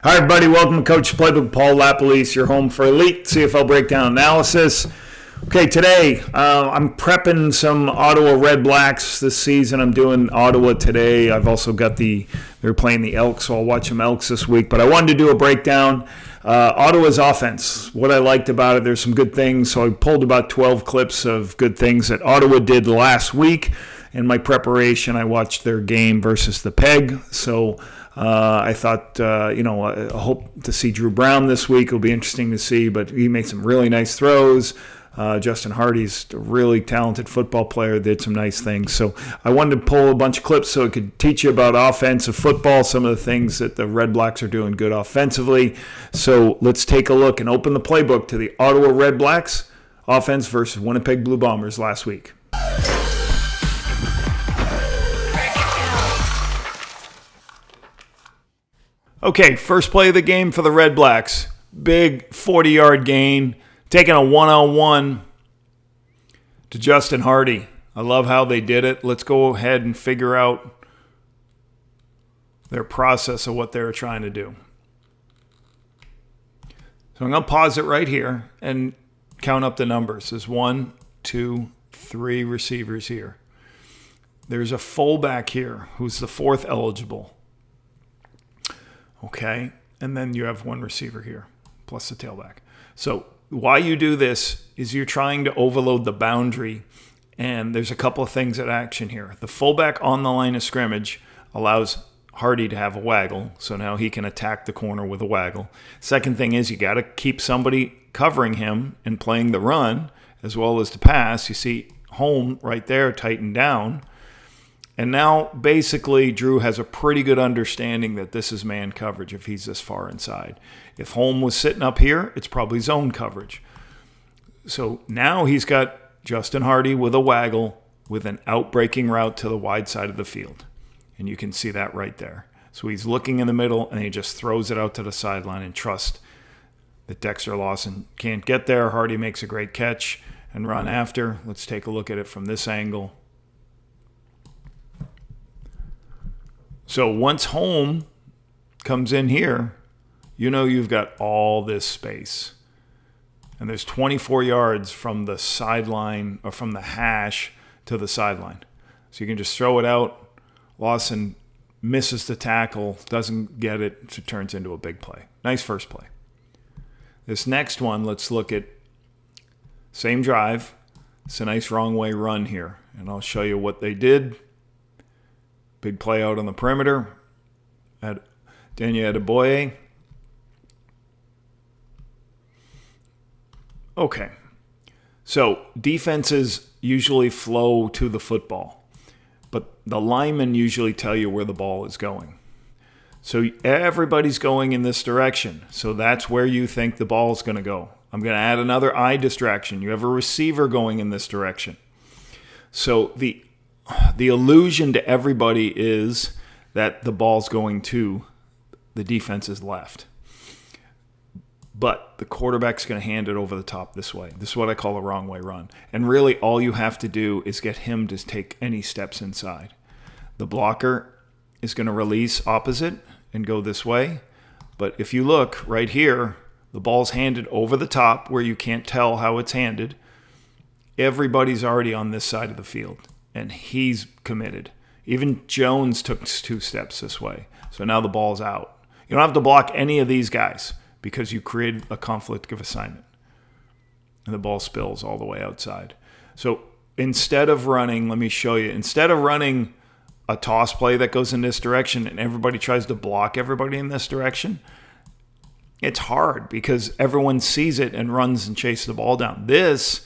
Hi, everybody. Welcome to Coach Playbook. Paul LaPolice, your home for elite CFL breakdown analysis. Okay, today I'm prepping some Ottawa REDBLACKS this season. I'm doing Ottawa today. I've also got they're playing the Elks, so I'll watch them Elks this week. But I wanted to do a breakdown. Ottawa's offense, what I liked about it, there's some good things. So I pulled about 12 clips of good things that Ottawa did last week. In my preparation, I watched their game versus the Peg. So I thought, I hope to see Dru Brown this week. It'll be interesting to see, but he made some really nice throws. Justin Hardy's a really talented football player, did some nice things. So I wanted to pull a bunch of clips so it could teach you about offensive football, some of the things that the REDBLACKS are doing good offensively. So let's take a look and open the playbook to the Ottawa REDBLACKS offense versus Winnipeg Blue Bombers last week. Okay, first play of the game for the REDBLACKS. Big 40-yard gain, taking a one-on-one to Justin Hardy. I love how they did it. Let's go ahead and figure out their process of what they're trying to do. So I'm going to pause it right here and count up the numbers. There's 1, 2, 3 receivers here. There's a fullback here who's the fourth eligible. Okay, and then you have one receiver here, plus the tailback. So why you do this is you're trying to overload the boundary, and there's a couple of things at action here. The fullback on the line of scrimmage allows Hardy to have a waggle, so now he can attack the corner with a waggle. Second thing is you got to keep somebody covering him and playing the run as well as the pass. You see Home right there tightened down. And now, basically, Dru has a pretty good understanding that this is man coverage if he's this far inside. If Home was sitting up here, it's probably zone coverage. So now he's got Justin Hardy with a waggle with an out-breaking route to the wide side of the field. And you can see that right there. So he's looking in the middle, and he just throws it out to the sideline and trusts that Dexter Lawson can't get there. Hardy makes a great catch and run after. Let's take a look at it from this angle. So once Home comes in here, you know you've got all this space. And there's 24 yards from the sideline or from the hash to the sideline. So you can just throw it out. Lawson misses the tackle, doesn't get it, so it turns into a big play. Nice first play. This next one, let's look at same drive. It's a nice Wrongway run here. And I'll show you what they did. Big play out on the perimeter at Daniel Adeboye. Okay. So defenses usually flow to the football, but the linemen usually tell you where the ball is going. So everybody's going in this direction. So that's where you think the ball is going to go. I'm going to add another eye distraction. You have a receiver going in this direction. So the illusion to everybody is that the ball's going to the defense's left. But the quarterback's going to hand it over the top this way. This is what I call a wrong way run. And really all you have to do is get him to take any steps inside. The blocker is going to release opposite and go this way. But if you look right here, the ball's handed over the top where you can't tell how it's handed. Everybody's already on this side of the field. And he's committed. Even Jones took 2 steps this way. So now the ball's out. You don't have to block any of these guys because you created a conflict of assignment. And the ball spills all the way outside. So instead of running, let me show you. Instead of running a toss play that goes in this direction and everybody tries to block everybody in this direction, it's hard because everyone sees it and runs and chases the ball down. This,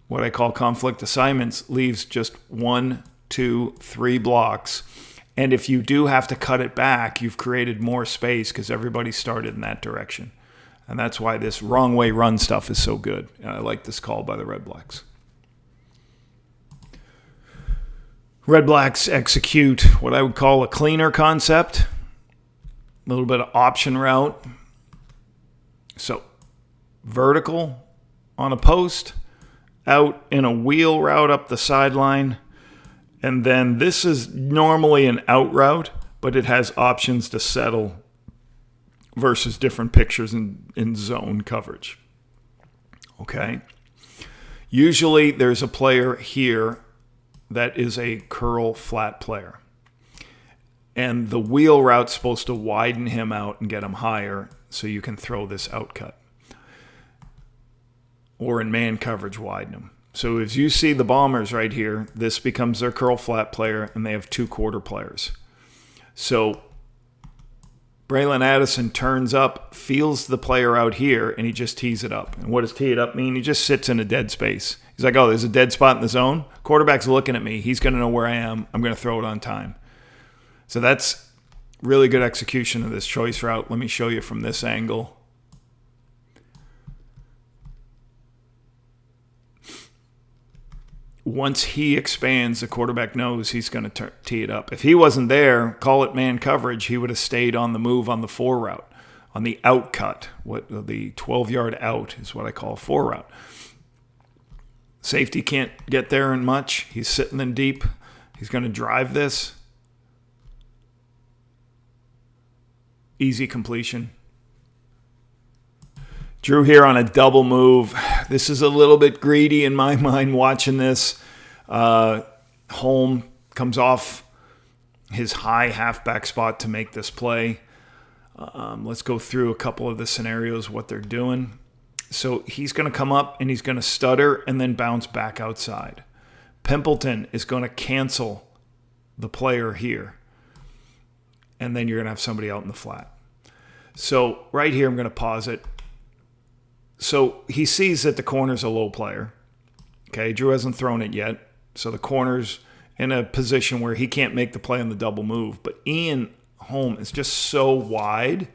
what I call conflict assignments, leaves just 1, 2, 3 blocks. And if you do have to cut it back, you've created more space because everybody started in that direction. And that's why this wrong way run stuff is so good. And I like this call by the REDBLACKS. REDBLACKS execute what I would call a cleaner concept. A little bit of option route. So vertical on a post, out in a wheel route up the sideline, and then this is normally an out route, but it has options to settle versus different pictures in zone coverage. Okay. Usually there's a player here that is a curl flat player. And the wheel route's supposed to widen him out and get him higher so you can throw this out cut. Or in man coverage, widen him. So as you see the Bombers right here, this becomes their curl flat player, and they have 2 quarter players. So Braylon Addison turns up, feels the player out here, and he just tees it up. And what does tee it up mean? He just sits in a dead space. He's like, oh, there's a dead spot in the zone. Quarterback's looking at me. He's going to know where I am. I'm going to throw it on time. So that's really good execution of this choice route. Let me show you from this angle. Once he expands, the quarterback knows he's going to tee it up. If he wasn't there, call it man coverage, he would have stayed on the move on the 4 route, on the out cut. What the 12-yard out is what I call a 4 route. Safety can't get there in much. He's sitting in deep. He's going to drive this. Easy completion. Dru here on a double move. This is a little bit greedy in my mind watching this. Holm comes off his high halfback spot to make this play. Let's go through a couple of the scenarios, what they're doing. So he's going to come up and he's going to stutter and then bounce back outside. Pimpleton is going to cancel the player here. And then you're going to have somebody out in the flat. So right here, I'm going to pause it. So he sees that the corner's a low player. Okay, Dru hasn't thrown it yet. So the corner's in a position where he can't make the play on the double move. But Ian Holm is just so wide.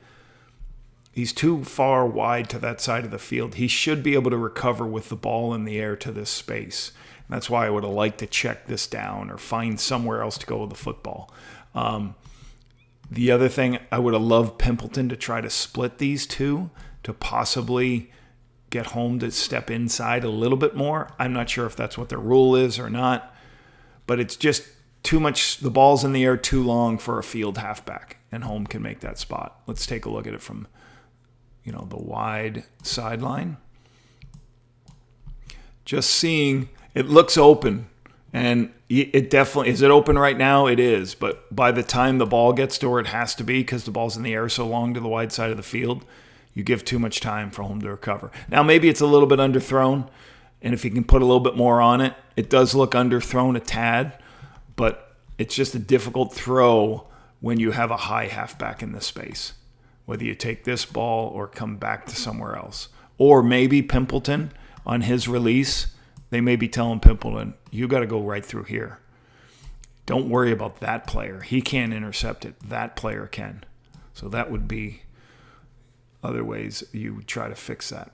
He's too far wide to that side of the field. He should be able to recover with the ball in the air to this space. And that's why I would have liked to check this down or find somewhere else to go with the football. The other thing, I would have loved Pimpleton to try to split these two to possibly get Holm to step inside a little bit more. I'm not sure if that's what the rule is or not, but it's just too much. The ball's in the air too long for a field halfback, and Holm can make that spot. Let's take a look at it from, the wide sideline. Just seeing, it looks open, and it definitely, is it open right now? It is, but by the time the ball gets to where it has to be, because the ball's in the air so long to the wide side of the field, you give too much time for Holm to recover. Now, maybe it's a little bit underthrown, and if you can put a little bit more on it, it does look underthrown a tad, but it's just a difficult throw when you have a high halfback in this space, whether you take this ball or come back to somewhere else. Or maybe Pimpleton, on his release, they may be telling Pimpleton, you got to go right through here. Don't worry about that player. He can't intercept it. That player can. So that would be other ways you would try to fix that.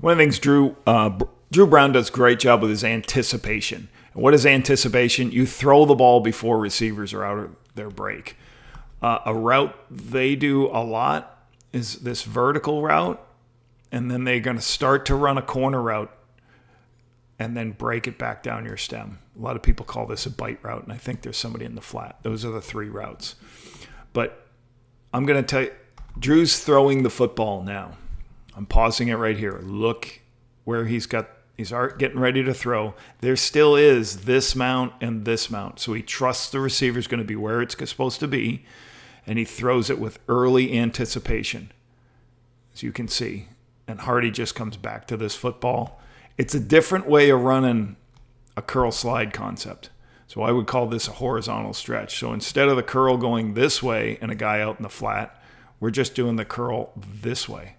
One of the things Dru Brown does a great job with is anticipation. And what is anticipation? You throw the ball before receivers are out of their break. A route they do a lot is this vertical route, and then they're going to start to run a corner route and then break it back down your stem. A lot of people call this a bite route, and I think there's somebody in the flat. Those are the 3 routes. But I'm going to tell you, Dru's throwing the football now. I'm pausing it right here. Look where he's getting ready to throw. There still is this mount and this mount. So he trusts the receiver's going to be where it's supposed to be, and he throws it with early anticipation, as you can see. And Hardy just comes back to this football. It's a different way of running a curl slide concept. So I would call this a horizontal stretch. So instead of the curl going this way and a guy out in the flat, we're just doing the curl this way.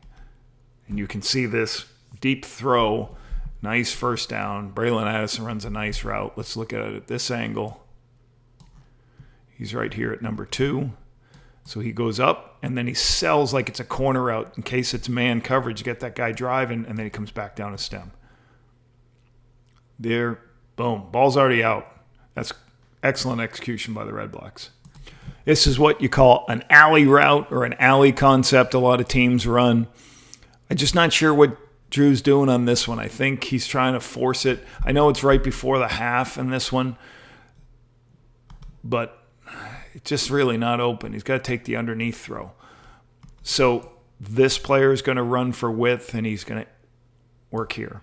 And you can see this deep throw, nice first down. Braylon Addison runs a nice route. Let's look at it at this angle. He's right here at number 2. So he goes up, and then he sells like it's a corner route in case it's man coverage. Get that guy driving, and then he comes back down his stem. There, boom, ball's already out. That's excellent execution by the Red Blacks. This is what you call an alley route or an alley concept a lot of teams run. I'm just not sure what Dru's doing on this one. I think he's trying to force it. I know it's right before the half in this one, but it's just really not open. He's got to take the underneath throw. So this player is going to run for width, and he's going to work here.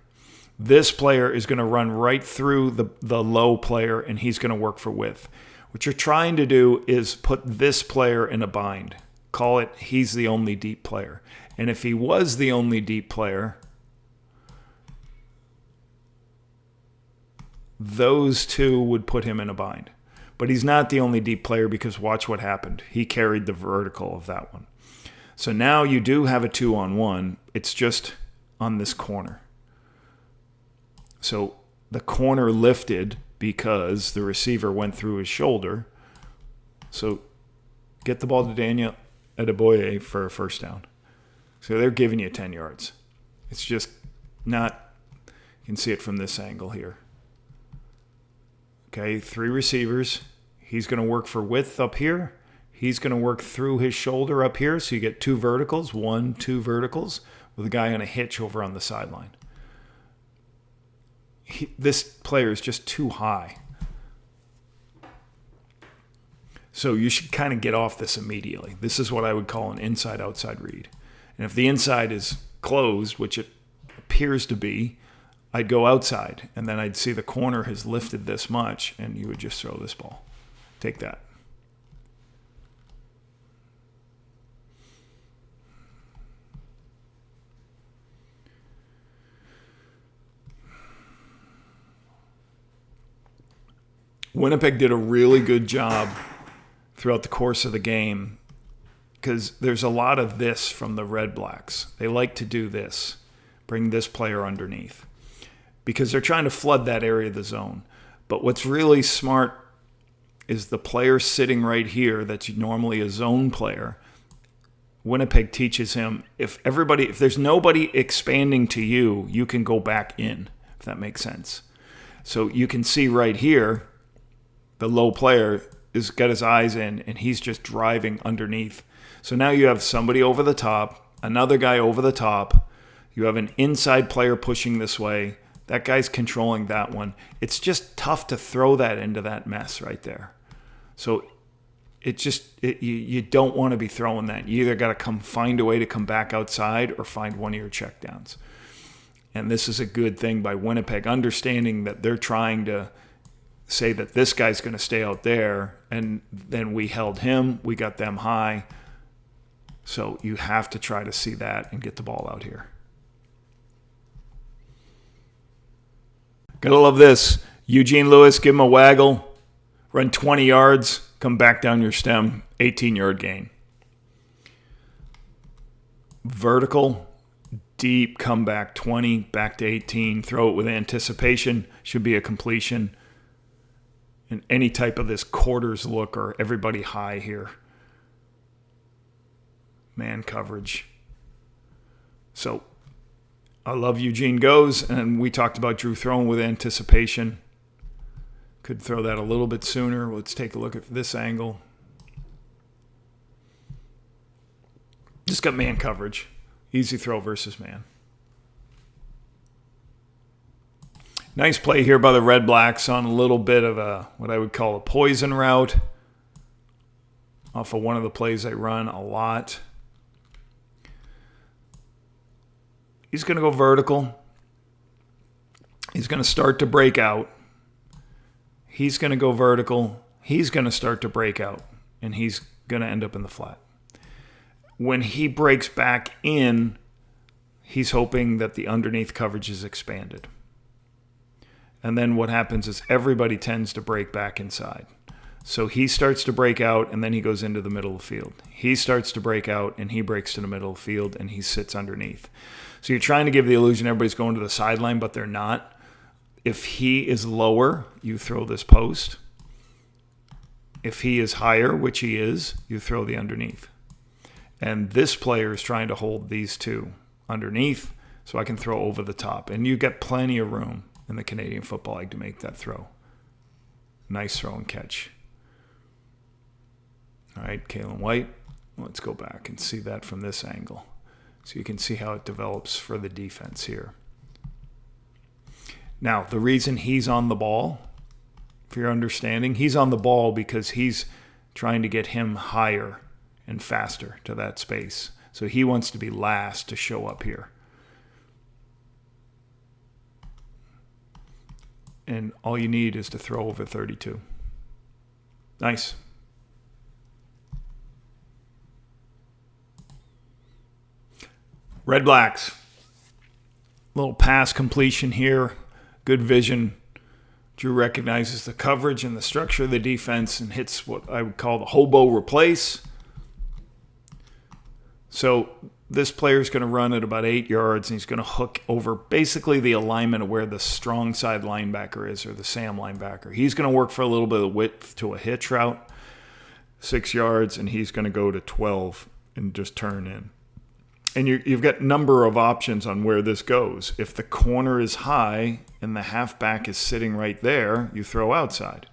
This player is going to run right through the low player, and he's going to work for width. What you're trying to do is put this player in a bind. Call it he's the only deep player. And if he was the only deep player, those two would put him in a bind. But he's not the only deep player, because watch what happened. He carried the vertical of that one. So now you do have a 2-on-1. It's just on this corner. So the corner lifted because the receiver went through his shoulder. So get the ball to Daniel Adeboye for a first down. So they're giving you 10 yards. It's just not, you can see it from this angle here. Okay, 3 receivers. He's going to work for width up here. He's going to work through his shoulder up here. So you get 2 verticals, 1, 2 verticals, with a guy on a hitch over on the sideline. This player is just too high. So you should kind of get off this immediately. This is what I would call an inside-outside read. And if the inside is closed, which it appears to be, I'd go outside, and then I'd see the corner has lifted this much, and you would just throw this ball. Take that. Winnipeg did a really good job throughout the course of the game, because there's a lot of this from the Red Blacks. They like to do this, bring this player underneath, because they're trying to flood that area of the zone. But what's really smart is the player sitting right here that's normally a zone player. Winnipeg teaches him, if there's nobody expanding to you, you can go back in, if that makes sense. So you can see right here, the low player has got his eyes in, and he's just driving underneath. So now you have somebody over the top, another guy over the top. You have an inside player pushing this way. That guy's controlling that one. It's just tough to throw that into that mess right there. So you don't want to be throwing that. You either got to find a way to come back outside or find one of your checkdowns. And this is a good thing by Winnipeg, understanding that they're trying to say that this guy's going to stay out there, and then we held him, we got them high. So you have to try to see that and get the ball out here. Gotta love this. Eugene Lewis, give him a waggle, run 20 yards, come back down your stem, 18-yard gain. Vertical, deep comeback, 20, back to 18, throw it with anticipation, should be a completion. And any type of this quarters look or everybody high here. Man coverage. So I love Eugene goes, and we talked about Dru throwing with anticipation. Could throw that a little bit sooner. Let's take a look at this angle. Just got man coverage. Easy throw versus man. Nice play here by the Red Blacks on a little bit of a, what I would call a poison route, off of one of the plays they run a lot. He's going to go vertical. He's going to start to break out. He's going to go vertical. He's going to start to break out, and he's going to end up in the flat. When he breaks back in, he's hoping that the underneath coverage is expanded. And then what happens is everybody tends to break back inside. So he starts to break out, and then he goes into the middle of the field. He starts to break out, and he breaks to the middle of the field, and he sits underneath. So you're trying to give the illusion everybody's going to the sideline, but they're not. If he is lower, you throw this post. If he is higher, which he is, you throw the underneath. And this player is trying to hold these two underneath so I can throw over the top. And you get plenty of room in the Canadian Football League to make that throw. Nice throw and catch. All right, Kalen White. Let's go back and see that from this angle. So you can see how it develops for the defense here. Now, the reason he's on the ball, for your understanding, he's on the ball because he's trying to get him higher and faster to that space. So he wants to be last to show up here. And all you need is to throw over 32. Nice. Red Blacks. Little pass completion here. Good vision. Dru recognizes the coverage and the structure of the defense and hits what I would call the Hobo replace. So this player is going to run at about 8 yards, and he's going to hook over basically the alignment of where the strong side linebacker is, or the Sam linebacker. He's going to work for a little bit of width to a hitch route, 6 yards, and he's going to go to 12 and just turn in. And you've got a number of options on where this goes. If the corner is high and the halfback is sitting right there, you throw outside.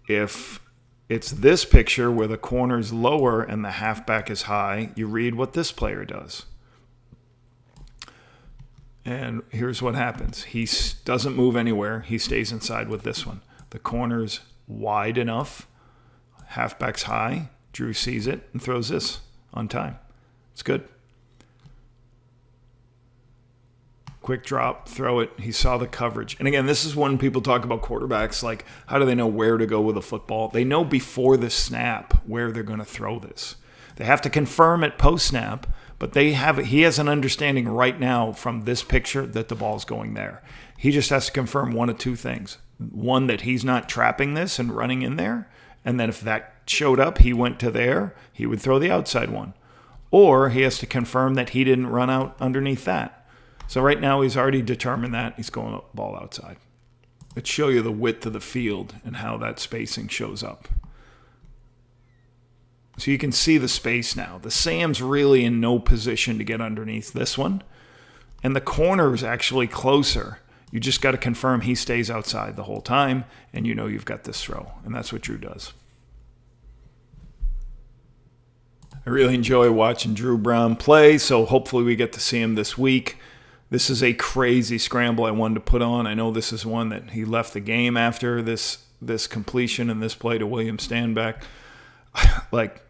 If it's this picture where the corner is lower and the halfback is high, you read what this player does. And here's what happens. He doesn't move anywhere. He stays inside with this one. The corner's wide enough. Halfback's high. Dru sees it and throws this on time. It's good. Quick drop, throw it. He saw the coverage. And again, this is when people talk about quarterbacks, like, how do they know where to go with a football? They know before the snap where they're going to throw this. They have to confirm it post-snap, but he has an understanding right now from this picture that the ball's going there. He just has to confirm one of two things. One, that he's not trapping this and running in there, and then if that showed up, he went to there, he would throw the outside one. Or he has to confirm that he didn't run out underneath that. So right now he's already determined that he's going ball outside. Let's show you the width of the field and how that spacing shows up. So you can see the space now. The Sam's really in no position to get underneath this one. And the corner is actually closer. You just got to confirm he stays outside the whole time, and you know you've got this throw. And that's what Dru does. I really enjoy watching Dru Brown play, so hopefully we get to see him this week. This is a crazy scramble I wanted to put on. I know this is one that he left the game after this completion and this play to William Stanback. Like,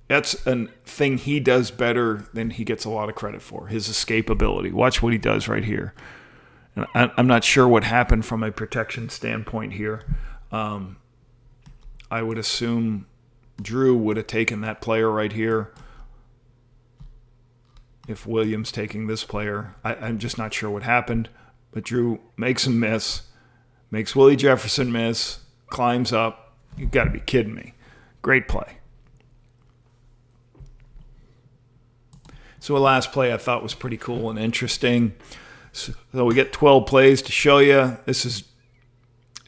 that's a thing he does better than he gets a lot of credit for, his escapability. Watch what he does right here. And I'm not sure what happened from a protection standpoint here. I would assume Dru would have taken that player right here. If Williams taking this player, I'm just not sure what happened. But Dru makes him miss, makes Willie Jefferson miss, climbs up. You've got to be kidding me. Great play. So a last play I thought was pretty cool and interesting. So we get 12 plays to show you. This is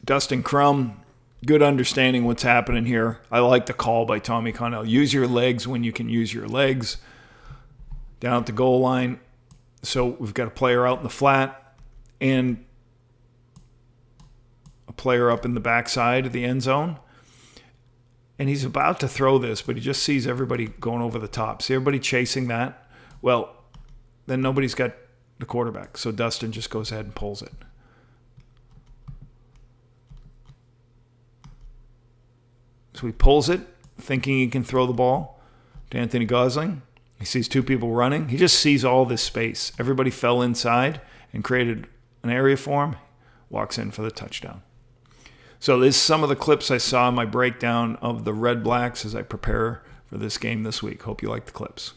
Dustin Crum. Good understanding what's happening here. I like the call by Tommy Connell. Use your legs when you can use your legs. Down at the goal line. So we've got a player out in the flat and a player up in the backside of the end zone. And he's about to throw this, but he just sees everybody going over the top. See everybody chasing that? Well, then nobody's got the quarterback. So Dustin just goes ahead and pulls it. So he pulls it, thinking he can throw the ball to Anthony Gosling. He sees two people running. He just sees all this space. Everybody fell inside and created an area for him. Walks in for the touchdown. So this is some of the clips I saw in my breakdown of the Red Blacks as I prepare for this game this week. Hope you like the clips.